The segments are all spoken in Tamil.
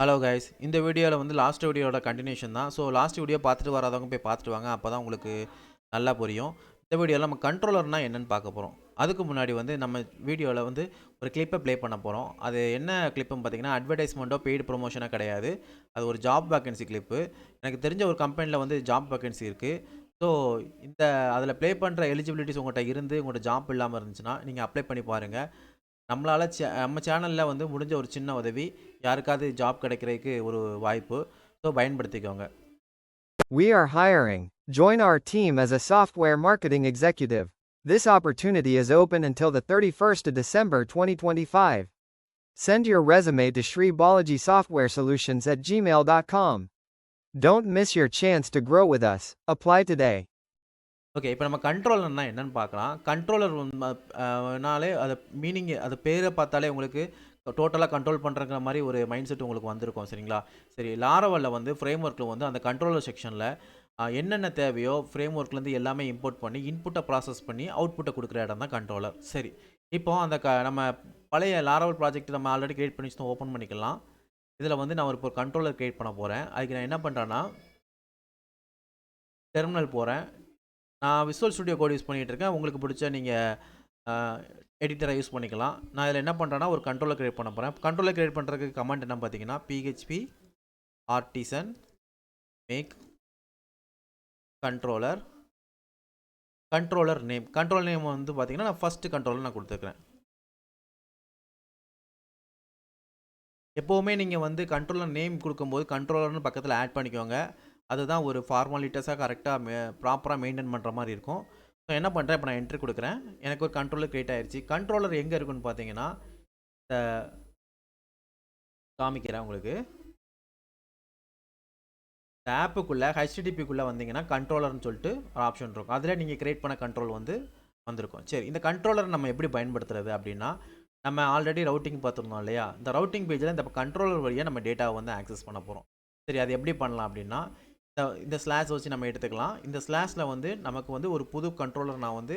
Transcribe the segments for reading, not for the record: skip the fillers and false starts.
ஹலோ கைஸ், இந்த வீடியோவில் வந்து லாஸ்ட் வீடியோட கண்டினியூஷன் தான். ஸோ லாஸ்ட் வீடியோ பார்த்துட்டு வராதவங்க போய் பார்த்துட்டு வாங்க, அப்போ தான் உங்களுக்கு நல்லா புரியும். இந்த வீடியோவில் நம்ம கண்ட்ரோலர்னால் என்னென்னு பார்க்க போகிறோம். அதுக்கு முன்னாடி வந்து நம்ம வீடியோவில் வந்து ஒரு கிளிப்பை ப்ளே பண்ண போகிறோம். அது என்ன கிளிப்புன்னு பார்த்தீங்கன்னா, அட்வர்டைஸ்மெண்ட்டோ பெய்டு ப்ரொமோஷனோ கிடையாது. அது ஒரு ஜாப் வேக்கன்சி கிளிப்பு. எனக்கு தெரிஞ்ச ஒரு கம்பெனியில் வந்து ஜாப் வேக்கன்சி இருக்குது. ஸோ இந்த அதில் ப்ளே பண்ணுற எலிஜிபிலிட்டிஸ் உங்கள்கிட்ட இருந்து உங்கள்கிட்ட ஜாப் இல்லாமல் இருந்துச்சுன்னா நீங்கள் அப்ளை பண்ணி பாருங்கள். நம்மளால் நம்ம சேனலில் வந்து முடிஞ்ச ஒரு சின்ன உதவி, யாருக்காவது ஜாப் கிடைக்கிறதுக்கு ஒரு வாய்ப்பு. ஸோ பயன்படுத்திக்கோங்க. We are hiring. Join our team as a software marketing executive. This opportunity is open until the 31st of December 2025. Send your resume to Shri Balaji Software Solutions at gmail.com. Don't miss your chance to grow with us. Apply today. Okay, இப்போ நம்ம கண்ட்ரோலர்னால் என்னென்னு பார்க்கலாம். கண்ட்ரோலர் னாலே அது மீனிங், அது பேரை பார்த்தாலே உங்களுக்கு டோட்டலாக கண்ட்ரோல் பண்ணுறங்கிற மாதிரி ஒரு மைண்ட் செட் உங்களுக்கு வந்திருக்கும். சரிங்களா? சரி, லாரவலில் வந்து ஃப்ரேம் ஒர்க்கில் வந்து அந்த கண்ட்ரோலர் செக்ஷனில் என்னென்ன தேவையோ ஃப்ரேம் ஒர்க்லேருந்து எல்லாமே இம்போர்ட் பண்ணி இன்புட்டை ப்ராசஸ் பண்ணி அவுட்புட்டை கொடுக்குற இடம் தான் கண்ட்ரோலர். சரி, இப்போ அந்த நம்ம பழைய லாரவல் ப்ராஜெக்ட் நம்ம ஆல்ரெடி கிரியேட் பண்ணி வச்சு ஓப்பன் பண்ணிக்கலாம். இதில் வந்து நான் ஒரு கண்ட்ரோலர் கிரியேட் பண்ண போகிறேன். அதுக்கு நான் என்ன பண்ணுறேன்னா, டெர்மினல் போகிறேன். நான் விசுவல் ஸ்டுடியோ கோட் யூஸ் பண்ணிகிட்டு இருக்கேன். உங்களுக்கு பிடிச்ச நீங்கள் எடிட்டரை யூஸ் பண்ணிக்கலாம். நான் இதில் என்ன பண்ணுறேன்னா, ஒரு கண்ட்ரோலர் கிரியேட் பண்ண போகிறேன். கண்ட்ரோலர் கிரியேட் பண்ணுறதுக்கு கமெண்ட் என்ன பார்த்தீங்கன்னா, PHP artisan make controller name. Controller name வந்து பார்த்தீங்கன்னா, நான் ஃபஸ்ட்டு கண்ட்ரோலர் நான் கொடுத்துருக்குறேன். எப்போவுமே நீங்கள் வந்து கண்ட்ரோலர் நேம் கொடுக்கும்போது கண்ட்ரோலர்னு பக்கத்தில் ஆட் பண்ணிக்கோங்க. அதுதான் ஒரு ஃபார்மாலிட்டிஸாக கரெக்டாக ப்ராப்பராக மெயின்டைன் பண்ணுற மாதிரி இருக்கும். ஸோ என்ன பண்ணுறேன், இப்போ நான் என்ட்ரி கொடுக்குறேன். எனக்கு ஒரு கண்ட்ரோலர் க்ரியேட் ஆயிடுச்சு. கண்ட்ரோலர் எங்கே இருக்குன்னு பார்த்தீங்கன்னா, காமிக்கிறேன் உங்களுக்கு. இந்த ஆப்புக்குள்ளே HTTPக்குள்ளே வந்தீங்கன்னா கண்ட்ரோலர்னு சொல்லிட்டு ஒரு ஆப்ஷன் இருக்கும். அதில் நீங்கள் க்ரியேட் பண்ண கண்ட்ரோல் வந்து வந்திருக்கும். சரி, இந்த கண்ட்ரோலர் நம்ம எப்படி பயன்படுத்துறது அப்படின்னா, நம்ம ஆல்ரெடி ரவுட்டிங் பார்த்துருந்தோம் இல்லையா? இந்த ரவுட்டிங் பேஜில் இந்த கண்ட்ரோலர் வழியாக நம்ம டேட்டாவை வந்து ஆக்சஸ் பண்ண போகிறோம். சரி, அது எப்படி பண்ணலாம் அப்படின்னா, இந்த ஸ்லாஷ் வச்சு நம்ம எடுத்துக்கலாம். இந்த ஸ்லாஷில் வந்து நமக்கு வந்து ஒரு புது கண்ட்ரோலர் நான் வந்து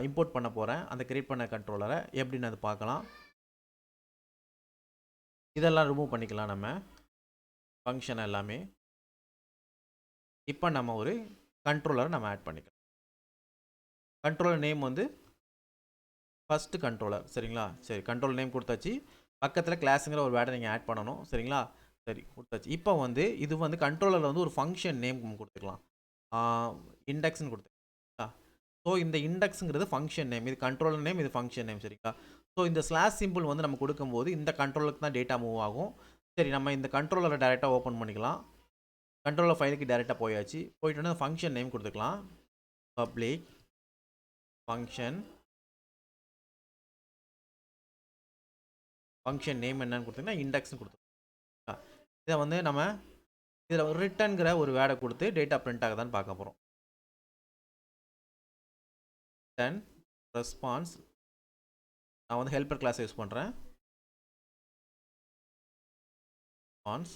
இம்போர்ட் பண்ண போகிறேன். அந்த கிரியேட் பண்ண கண்ட்ரோலரை எப்படின்னு அது பார்க்கலாம். இதெல்லாம் ரிமூவ் பண்ணிக்கலாம் நம்ம ஃபங்க்ஷன் எல்லாமே. இப்போ நம்ம ஒரு கண்ட்ரோலரை நம்ம ஆட் பண்ணிக்கலாம். கண்ட்ரோலர் நேம் வந்து ஃபஸ்ட்டு கண்ட்ரோலர். சரிங்களா? சரி, கண்ட்ரோலர் நேம் கொடுத்தாச்சு. பக்கத்தில் கிளாஸுங்கிற ஒரு வேர்டை நீங்கள் ஆட் பண்ணணும். சரிங்களா? சரி, கொடுத்தாச்சு. இப்போ வந்து இது வந்து கண்ட்ரோலரில் வந்து ஒரு ஃபங்க்ஷன் நேம் கொடுத்துக்கலாம். இண்டெக்ஸ்னு கொடுத்துக்கலாம். ஸோ இந்த இண்டெக்ஸுங்கிறது ஃபங்க்ஷன் நேம், இது கண்ட்ரோலர் நேம், இது ஃபங்க்ஷன் நேம். சரிங்களா? ஸோ இந்த ஸ்லாஷ் சிம்பிள் வந்து நம்ம கொடுக்கும்போது இந்த கண்ட்ரோலருக்கு தான் டேட்டா மூவ் ஆகும். சரி, நம்ம இந்த கண்ட்ரோலரை டேரெக்டாக ஓப்பன் பண்ணிக்கலாம். கண்ட்ரோலர் ஃபைலுக்கு டேரெக்டாக போயாச்சு. போயிட்டு ஃபங்க்ஷன் நேம் கொடுத்துக்கலாம். பப்ளிக் ஃபங்க்ஷன் நேம் என்னன்னு கொடுத்தீங்கன்னா இண்டெக்ஸ்னு கொடுத்துக்கலாம். இதை வந்து நம்ம இதில் ஒரு ரிட்டர்ன்கிற ஒரு வேர்டை கொடுத்து டேட்டா பிரிண்ட் ஆகுதான்னு பார்க்க போகிறோம். Return response. நான் வந்து ஹெல்ப்பர் கிளாஸ் யூஸ் பண்ணுறேன். ரெஸ்பான்ஸ்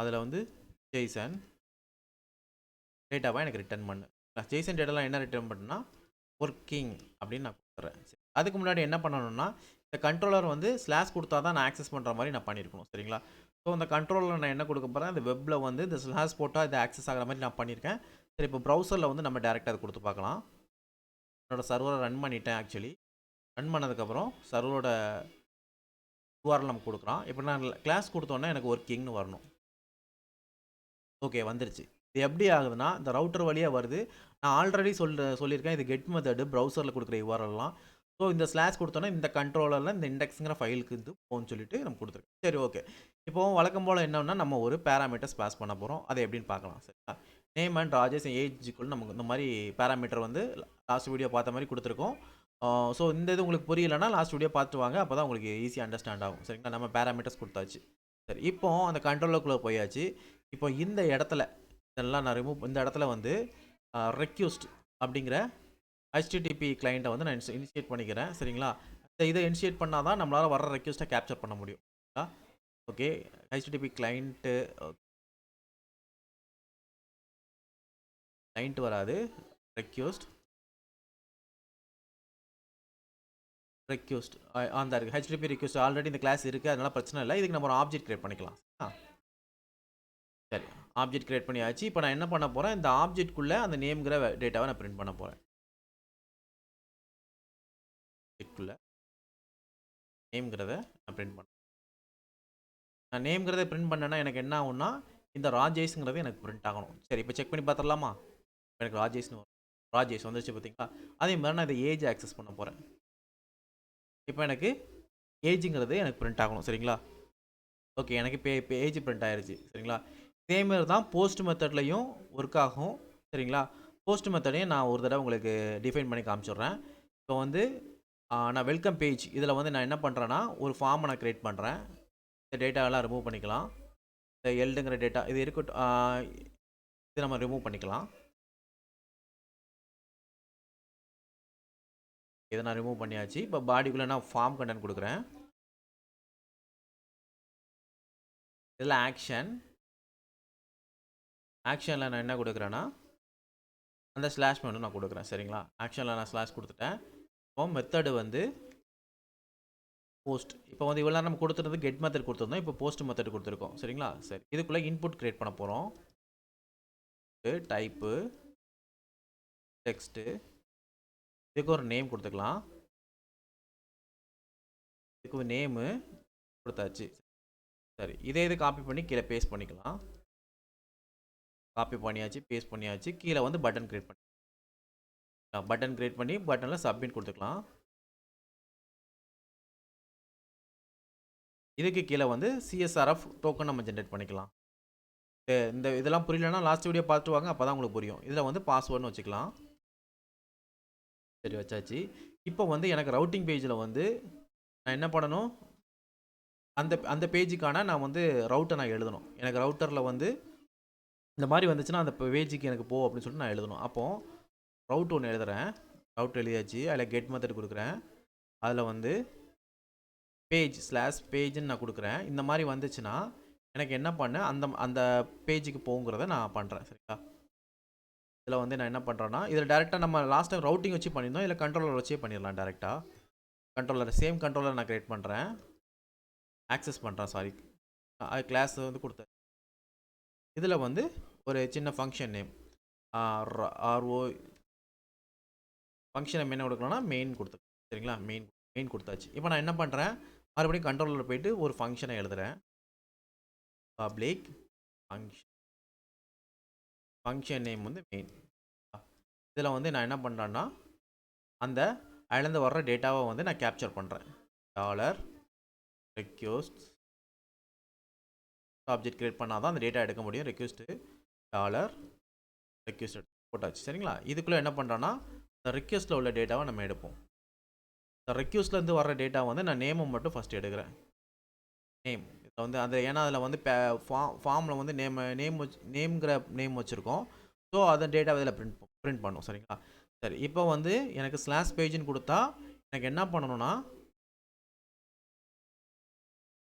அதில் வந்து ஜெய்சன் டேட்டாவாக எனக்கு ரிட்டர்ன் பண்ணு. ஜெய்சன் டேட்டாலாம் என்ன ரிட்டர்ன் பண்ணுன்னா ஒர்க்கிங் அப்படின்னு நான் கொடுத்துட்றேன். சரி, அதுக்கு முன்னாடி என்ன பண்ணணும்னா, இந்த கண்ட்ரோலர் வந்து ஸ்லாஷ் கொடுத்தா தான் நான் ஆக்சஸ் பண்ணுற மாதிரி நான் பண்ணியிருக்கணும். சரிங்களா? ஸோ இந்த கண்ட்ரோலர் நான் என்ன கொடுக்க போகிறேன், இந்த வெப்பில் வந்து இந்த ஸ்லாஷ் போட்டால் இது ஆக்சஸ் ஆகிற மாதிரி நான் பண்ணியிருக்கேன். சரி, இப்போ ப்ரௌசரில் வந்து நம்ம டேரெக்டாக அதை கொடுத்து பார்க்கலாம். என்னோடய சர்வரை ரன் பண்ணிட்டேன். ஆக்சுவலி ரன் பண்ணதுக்கப்புறம் சர்வரோட URL நம்ம கொடுக்குறோம். இப்போ நான் கிளாஸ் கொடுத்தோன்னே எனக்கு ஒர்க்கிங்னு வரணும். ஓகே, வந்துருச்சு. இது எப்படி ஆகுதுன்னா, இந்த ரவுட்டர் வழியாக வருது. நான் ஆல்ரெடி சொல்லியிருக்கேன், இது கெட் மெத்தடு ப்ரௌசரில் கொடுக்குற URLலாம். ஸோ இந்த ஸ்லாஷ் கொடுத்தோன்னா இந்த கண்ட்ரோலரில் இந்த இண்டெக்ஸுங்கிற ஃபைலுக்கு இது போன்னு சொல்லிட்டு நம்ம கொடுத்துருக்கோம். சரி, ஓகே. இப்போது வழக்கம் போல் என்னன்னா, நம்ம ஒரு பேராமீட்டர்ஸ் பாஸ் பண்ண போகிறோம். அதை எப்படின்னு பார்க்கலாம். சரிங்களா? நேம் அண்ட் ராஜேஷ் ஏஜ்க்குள்ள நமக்கு இந்த மாதிரி பேராமீட்டர் வந்து லாஸ்ட் வீடியோ பார்த்த மாதிரி கொடுத்துருக்கோம். ஸோ இந்த இது உங்களுக்கு புரியலைன்னா லாஸ்ட் வீடியோ பார்த்துட்டு வாங்க, அப்போ தான் உங்களுக்கு ஈஸியாக அண்டர்ஸ்டாண்ட் ஆகும். சரிங்களா? நம்ம பேராமீட்டர்ஸ் கொடுத்தாச்சு. சரி, இப்போ அந்த கண்ட்ரோலருக்குள்ளே போயாச்சு. இப்போ இந்த இடத்துல இதெல்லாம் நான் இந்த இடத்துல வந்து ரெக்யூஸ்ட் அப்படிங்கிற HTTP கிளைண்ட்டை வந்து நான் இனிஷியேட் பண்ணிக்கிறேன். சரிங்களா? இதை இனிஷியேட் பண்ணால் தான் நம்மளால் வர ரெக்யூஸ்ட்டை கேப்சர் பண்ண முடியும். ஓகே, HTTP கிளைண்ட் வராது, ரெக்யூஸ்ட் ரெக்யூஸ்ட் அந்த இருக்குது ஹெச்டிபி ரெக்யூஸ்ட் ஆல்ரெடி இந்த கிளாஸ் இருக்குது, அதனால பிரச்சனை இல்லை. இதுக்கு நம்ம ஒரு ஆப்ஜெக்ட் கிரியேட் பண்ணிக்கலாம். சரி, ஆப்ஜெக்ட் கிரியேட் பண்ணியாச்சு. இப்போ நான் என்ன பண்ண போகிறேன், இந்த ஆப்ஜெக்ட்குள்ளே அந்த நேம்ங்கிற டேட்டாவை நான் பிரிண்ட் பண்ண போகிறேன். ஆப்ஜெக்ட்குள்ளே நேம்ங்கிறத நான் பிரிண்ட் பண்ணேன். நான் நேம்ங்கிறத பிரிண்ட் பண்ணேன்னா எனக்கு என்ன ஆகும்னா, இந்த ராஜேஷ்ங்கிறது எனக்கு பிரிண்ட் ஆகணும். சரி, இப்போ செக் பண்ணி பார்த்துடலாமா? எனக்கு ராஜேஷ்னு வரும். ராஜேஷ் வந்துருச்சு பார்த்தீங்களா? அதே மாதிரி நான் இதை ஏஜ் ஆக்சஸ் பண்ண போகிறேன். இப்போ எனக்கு ஏஜுங்கிறது எனக்கு பிரிண்ட் ஆகணும். சரிங்களா? ஓகே, எனக்கு இப்போ ஏஜ் பிரிண்ட் ஆயிடுச்சு. சரிங்களா? இதேமாரி தான் போஸ்ட் மெத்தட்லையும் ஒர்க் ஆகும். சரிங்களா? போஸ்ட் மெத்தடையும் நான் ஒரு தடவை உங்களுக்கு டிஃபைன் பண்ணி காமிச்சிடுறேன். இப்போ வந்து நான் வெல்கம் பேஜ் இதில் வந்து நான் என்ன பண்ணுறேன்னா, ஒரு ஃபார்மை நான் க்ரியேட் பண்ணுறேன். இந்த டேட்டாவெல்லாம் ரிமூவ் பண்ணிக்கலாம். இந்த எல்டுங்கிற டேட்டா இது இருக்கட்டும், இது நம்ம ரிமூவ் பண்ணிக்கலாம். இதை நான் ரிமூவ் பண்ணியாச்சு. இப்போ பாடிக்குள்ளே நான் ஃபார்ம் கண்டென்ட் கொடுக்குறேன். இதில் ஆக்ஷனில் நான் என்ன கொடுக்குறேன்னா, அந்த ஸ்லாஷ் மட்டும் நான் கொடுக்குறேன். சரிங்களா? ஆக்ஷனில் நான் ஸ்லாஷ் கொடுத்துட்டேன். இப்போ மெத்தடு வந்து போஸ்ட். இப்போ வந்து இவ்வளோ நம்ம கொடுத்துருந்தது கெட் மெத்தட் கொடுத்துருந்தோம். இப்போ போஸ்ட் மெத்தட் கொடுத்துருக்கோம். சரிங்களா? சரி, இதுக்குள்ளே இன்புட் கிரியேட் பண்ண போகிறோம். டைப்பு டெக்ஸ்ட்டு, இதுக்கு ஒரு நேம் கொடுத்துக்கலாம். இதுக்கு ஒரு நேமு கொடுத்தாச்சு. சரி, இது காப்பி பண்ணி கீழே பேஸ்ட் பண்ணிக்கலாம். காப்பி பண்ணியாச்சு, பேஸ்ட் பண்ணியாச்சு. கீழே வந்து பட்டன் கிரியேட் பண்ணி பட்டனில் சப்மிட் கொடுத்துக்கலாம். இதுக்கு கீழே வந்து சிஎஸ்ஆர்எஃப் டோக்கன் நம்ம ஜென்ரேட் பண்ணிக்கலாம். இந்த இதெல்லாம் புரியலன்னா லாஸ்ட் வீடியோ பார்த்துட்டு வாங்க, அப்போ தான் உங்களுக்கு புரியும். இதில் வந்து பாஸ்வேர்டுன்னு வச்சுக்கலாம். சரி, வச்சாச்சு. இப்போ வந்து எனக்கு ரவுட்டிங் பேஜில் வந்து நான் என்ன பண்ணணும், அந்த பேஜுக்கான நான் வந்து ரவுட்டை நான் எழுதணும். எனக்கு ரவுட்டரில் வந்து இந்த மாதிரி வந்துச்சுன்னா அந்த பேஜுக்கு எனக்கு போ அப்படின்னு சொல்லிட்டு நான் எழுதணும். அப்போது ரவுட் ஒன்று எழுதுகிறேன். ரவுட் எழுதியாச்சு. அதில் கெட் மெத்தட் கொடுக்குறேன். அதில் வந்து பேஜ்னு நான் கொடுக்குறேன். இந்த மாதிரி வந்துச்சுன்னா எனக்கு என்ன பண்ண அந்த பேஜுக்கு போங்கிறத நான் பண்ணுறேன். சரிங்களா? இதில் வந்து நான் என்ன பண்ணுறேன்னா, இதில் டேரெக்டாக நம்ம லாஸ்ட் டைம் ரவுட்டிங் வச்சு பண்ணியிருந்தோம். இல்லை கண்ட்ரோலர் வச்சே பண்ணிடலாம். டேரெக்டாக சேம் கண்ட்ரோலர் நான் க்ரியேட் பண்ணுறேன், ஆக்சஸ் பண்ணுறேன். சாரி, கிளாஸ் வந்து கொடுத்தேன். இதில் வந்து ஒரு சின்ன function name RO function name என்ன கொடுக்கலாம்னா மெயின் கொடுத்துருக்கேன். சரிங்களா? மெயின் கொடுத்தாச்சு. இப்போ நான் என்ன பண்ணுறேன், மறுபடியும் கண்ட்ரோலரில் போயிட்டு ஒரு ஃபங்க்ஷனை எழுதுகிறேன். பப்ளிக் ஃபங்க்ஷன் நேம் வந்து மெயின். இதில் வந்து நான் என்ன பண்ணுறேன்னா, அந்த அதுலேருந்து வர்ற டேட்டாவை வந்து நான் கேப்சர் பண்ணுறேன். $request ஆப்ஜெக்ட் கிரியேட் பண்ணால் தான் அந்த டேட்டா எடுக்க முடியும். ரெக்வெஸ்ட் போட்டாச்சு. சரிங்களா? இதுக்குள்ளே என்ன பண்ணுறேன்னா, இந்த ரெக்வெஸ்ட்டில் உள்ள டேட்டாவை நம்ம எடுப்போம். இந்த ரெக்வெஸ்ட்லேருந்து வர்ற டேட்டா வந்து நான் நேமை மட்டும் ஃபஸ்ட் எடுக்கிறேன். நேம் இதில் வந்து அந்த ஏன்னா அதில் வந்து ஃபார்மில் வந்து நேம்ங்கிற நேம் வச்சுருக்கோம். ஸோ அந்த டேட்டாவை இதில் பிரிண்ட் பண்ணும். சரிங்களா? சரி, இப்போ வந்து எனக்கு ஸ்லாஷ் பேஜ்னு கொடுத்தா எனக்கு என்ன பண்ணணும்னா,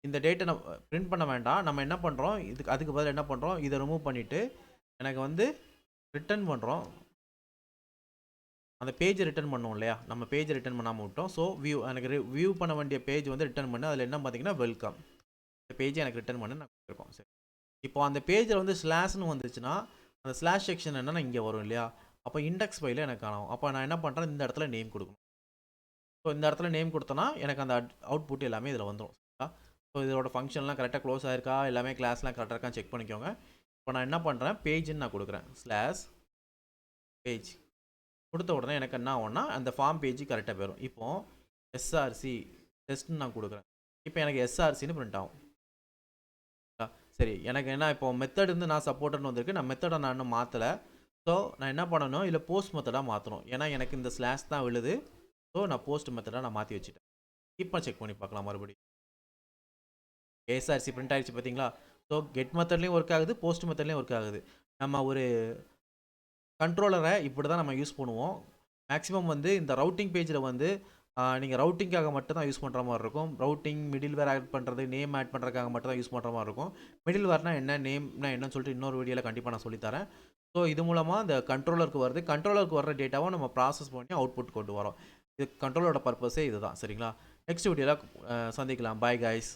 இந்த டேட்டை நம்ம பிரிண்ட் பண்ண வேண்டாம். நம்ம என்ன பண்ணுறோம், அதுக்கு பதில் என்ன பண்ணுறோம், இதை ரிமூவ் பண்ணிவிட்டு எனக்கு வந்து ரிட்டர்ன் பண்ணுறோம். அந்த பேஜ் ரிட்டர்ன் பண்ணோம் இல்லையா, நம்ம பேஜ் ரிட்டர்ன் பண்ணாமல் விட்டோம். ஸோ எனக்கு வியூ பண்ண வேண்டிய பேஜ் வந்து ரிட்டர்ன் பண்ணு. அதில் என்ன பார்த்தீங்கன்னா வெல்கம், இந்த பேஜை எனக்கு ரிட்டர்ன் பண்ணு நான் கொடுத்துருக்கோம். சரி, இப்போ அந்த பேஜில் வந்து ஸ்லாஷ்னு வந்துச்சுன்னா அந்த ஸ்லாஷ் செக்ஷன் என்னென்னா இங்கே வரும் இல்லையா, அப்போ இண்டெக்ஸ் ஃபைலில் எனக்கு காணும். அப்போ நான் என்ன பண்ணுறேன், இந்த இடத்துல நேம் கொடுக்கணும். ஸோ இந்த இடத்துல நேம் கொடுத்தனா எனக்கு அந்த அவுட்புட் எல்லாமே இதில் வந்துடும். ஸோ இதோட ஃபங்க்ஷன்லாம் கரெக்டாக க்ளோஸ் ஆயிருக்கா, எல்லாமே கிளாஸ்லாம் கரெக்டாக இருக்கான்னு செக் பண்ணிக்கோங்க. இப்போ நான் என்ன பண்ணுறேன், பேஜ்னு நான் கொடுக்குறேன். ஸ்லாஷ் பேஜ் கொடுத்த உடனே எனக்கு என்ன ஆகும்னா அந்த ஃபார்ம் பேஜ் கரெக்டாக போயிடும். இப்போது எஸ்ஆர்சி டெஸ்ட்னு நான் கொடுக்குறேன். இப்போ எனக்கு எஸ்ஆர்சின்னு பிரிண்ட் ஆகும். சரி, எனக்கு என்ன இப்போ மெத்தட் இருந்து நான் சப்போர்ட்னு வந்திருக்கு. நான் மெத்தடை நான் இன்னும் மாற்றலை. ஸோ நான் என்ன பண்ணணும், இல்லை போஸ்ட் மெத்தடாக மாற்றணும். ஏன்னா எனக்கு இந்த ஸ்லாஷ் தான் விழுது. ஸோ நான் போஸ்ட் மெத்தடாக நான் மாற்றி வச்சுட்டேன். இப்போ செக் பண்ணி பார்க்கலாம் மறுபடியும். எஸ்ஆர்சி பிரிண்ட் ஆகிடுச்சு பார்த்தீங்களா? ஸோ கெட் மெத்தட்லேயும் ஒர்க் ஆகுது, போஸ்ட் மெத்தட்லேயும் ஒர்க் ஆகுது. நம்ம ஒரு கண்ட்ரோலரை இப்படி தான் நம்ம யூஸ் பண்ணுவோம். மேக்ஸிமம் வந்து இந்த ரவுட்டிங் பேஜில் வந்து நீங்கள் ரவுட்டிங்காக மட்டும் தான் யூஸ் பண்ணுற மாதிரி இருக்கும். ரவுட்டிங் மிடில் வேர் ஆட் பண்ணுறது, நேம் ஆட் பண்ணுறதுக்காக மட்டும் தான் யூஸ் பண்ணுற மாதிரி இருக்கும். மிடில் வேர்னா என்ன, நேம்னா என்னன்னு சொல்லிட்டு இன்னொரு வீடியோவில் கண்டிப்பாக நான் சொல்லித்தரேன். ஸோ இது மூலமாக இந்த கண்ட்ரோலருக்கு வருது. கண்ட்ரோலருக்கு வர்ற டேட்டாவை நம்ம ப்ராசஸ் பண்ணி அவுட்புட் கொண்டு வரோம். இது கண்ட்ரோலோட பர்பஸே இதுதான். சரிங்களா? நெக்ஸ்ட் வீடியோவில் சந்திக்கலாம். Bye guys.